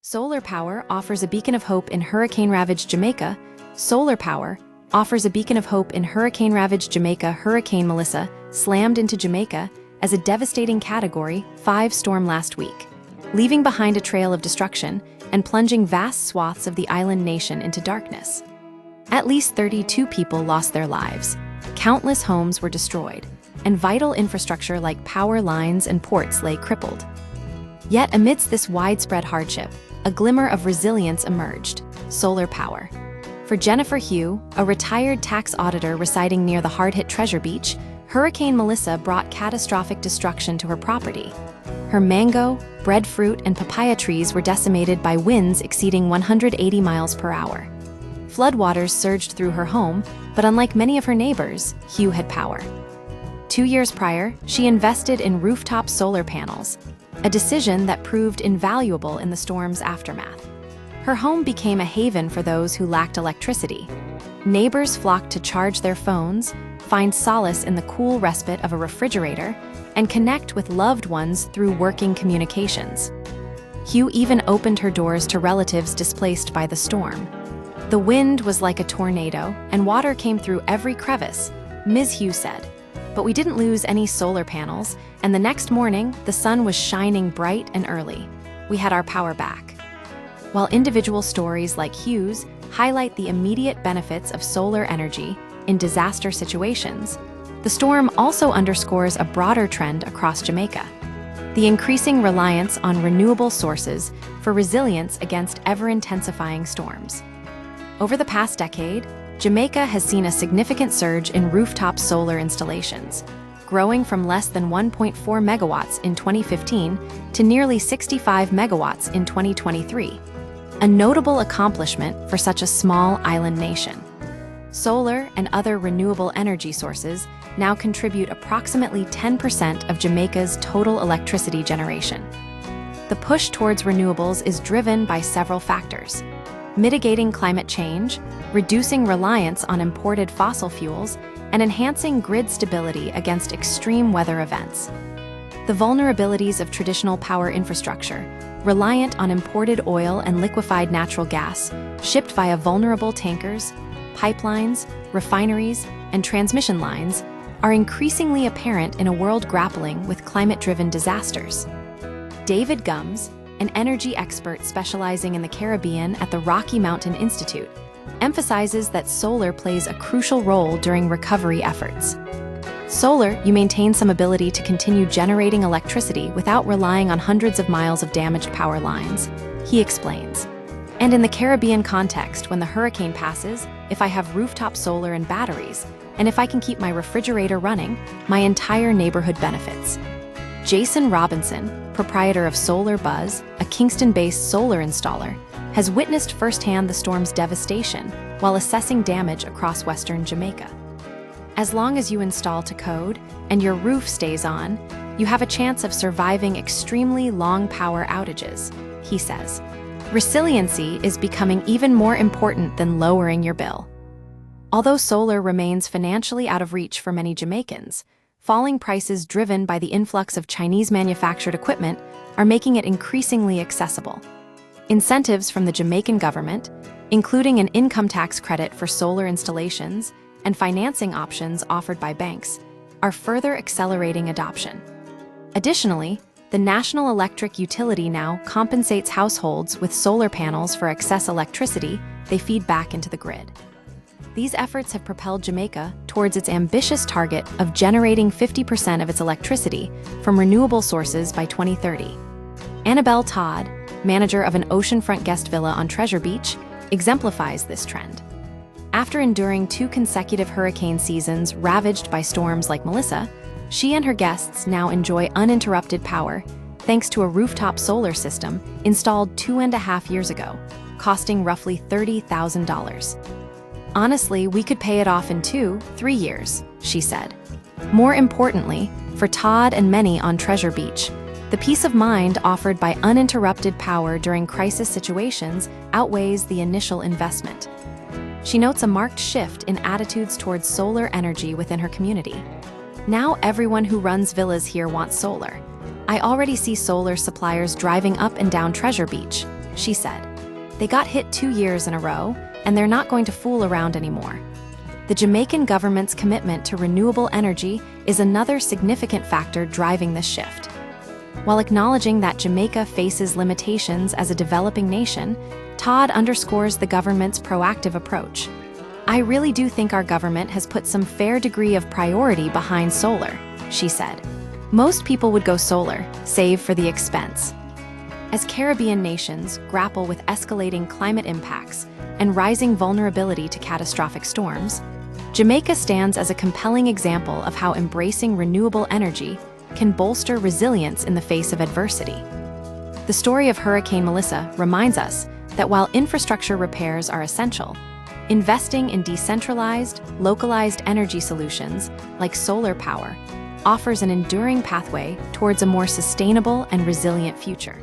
Solar power offers a beacon of hope in hurricane-ravaged Jamaica. Solar power offers a beacon of hope in hurricane-ravaged Jamaica. Hurricane Melissa slammed into Jamaica as a devastating Category 5 storm last week, leaving behind a trail of destruction and plunging vast swaths of the island nation into darkness. At least 32 people lost their lives, countless homes were destroyed, and vital infrastructure like power lines and ports lay crippled. Yet amidst this widespread hardship, a glimmer of resilience emerged: solar power. For Jennifer Hugh, a retired tax auditor residing near the hard-hit Treasure Beach, Hurricane Melissa brought catastrophic destruction to her property. Her mango, breadfruit, and papaya trees were decimated by winds exceeding 180 miles per hour. Floodwaters surged through her home, but unlike many of her neighbors, Hugh had power. 2 years prior, she invested in rooftop solar panels, a decision that proved invaluable in the storm's aftermath. Her home became a haven for those who lacked electricity. Neighbors flocked to charge their phones, find solace in the cool respite of a refrigerator, and connect with loved ones through working communications. Hugh even opened her doors to relatives displaced by the storm. The wind was like a tornado, and water came through every crevice, Ms. Hugh said. But we didn't lose any solar panels, and the next morning, the sun was shining bright and early. We had our power back. While individual stories like Hugh's highlight the immediate benefits of solar energy in disaster situations, the storm also underscores a broader trend across Jamaica: the increasing reliance on renewable sources for resilience against ever-intensifying storms. Over the past decade, Jamaica has seen a significant surge in rooftop solar installations, growing from less than 1.4 megawatts in 2015 to nearly 65 megawatts in 2023, a notable accomplishment for such a small island nation. Solar and other renewable energy sources now contribute approximately 10% of Jamaica's total electricity generation. The push towards renewables is driven by several factors: mitigating climate change, reducing reliance on imported fossil fuels, and enhancing grid stability against extreme weather events. The vulnerabilities of traditional power infrastructure, reliant on imported oil and liquefied natural gas, shipped via vulnerable tankers, pipelines, refineries, and transmission lines, are increasingly apparent in a world grappling with climate-driven disasters. David Gumbs, an energy expert specializing in the Caribbean at the Rocky Mountain Institute, emphasizes that solar plays a crucial role during recovery efforts. Solar, you maintain some ability to continue generating electricity without relying on hundreds of miles of damaged power lines, he explains. And in the Caribbean context, when the hurricane passes, if I have rooftop solar and batteries, and if I can keep my refrigerator running, my entire neighborhood benefits. Jason Robinson, proprietor of Solar Buzz, a Kingston-based solar installer, has witnessed firsthand the storm's devastation while assessing damage across western Jamaica. As long as you install to code and your roof stays on, you have a chance of surviving extremely long power outages, he says. Resiliency is becoming even more important than lowering your bill. Although solar remains financially out of reach for many Jamaicans, falling prices driven by the influx of Chinese-manufactured equipment are making it increasingly accessible. Incentives from the Jamaican government, including an income tax credit for solar installations and financing options offered by banks, are further accelerating adoption. Additionally, the National Electric Utility now compensates households with solar panels for excess electricity they feed back into the grid. These efforts have propelled Jamaica towards its ambitious target of generating 50% of its electricity from renewable sources by 2030. Annabelle Todd, manager of an oceanfront guest villa on Treasure Beach, exemplifies this trend. After enduring 2 consecutive hurricane seasons ravaged by storms like Melissa, she and her guests now enjoy uninterrupted power thanks to a rooftop solar system installed 2.5 years ago, costing roughly $30,000. Honestly, we could pay it off in 2-3 years, she said. More importantly, for Todd and many on Treasure Beach, the peace of mind offered by uninterrupted power during crisis situations outweighs the initial investment. She notes a marked shift in attitudes towards solar energy within her community. Now everyone who runs villas here wants solar. I already see solar suppliers driving up and down Treasure Beach, she said. They got hit 2 years in a row, and they're not going to fool around anymore. The Jamaican government's commitment to renewable energy is another significant factor driving this shift. While acknowledging that Jamaica faces limitations as a developing nation, Todd underscores the government's proactive approach. "I really do think our government has put some fair degree of priority behind solar," she said. "Most people would go solar, save for the expense." As Caribbean nations grapple with escalating climate impacts and rising vulnerability to catastrophic storms, Jamaica stands as a compelling example of how embracing renewable energy can bolster resilience in the face of adversity. The story of Hurricane Melissa reminds us that while infrastructure repairs are essential, investing in decentralized, localized energy solutions like solar power offers an enduring pathway towards a more sustainable and resilient future.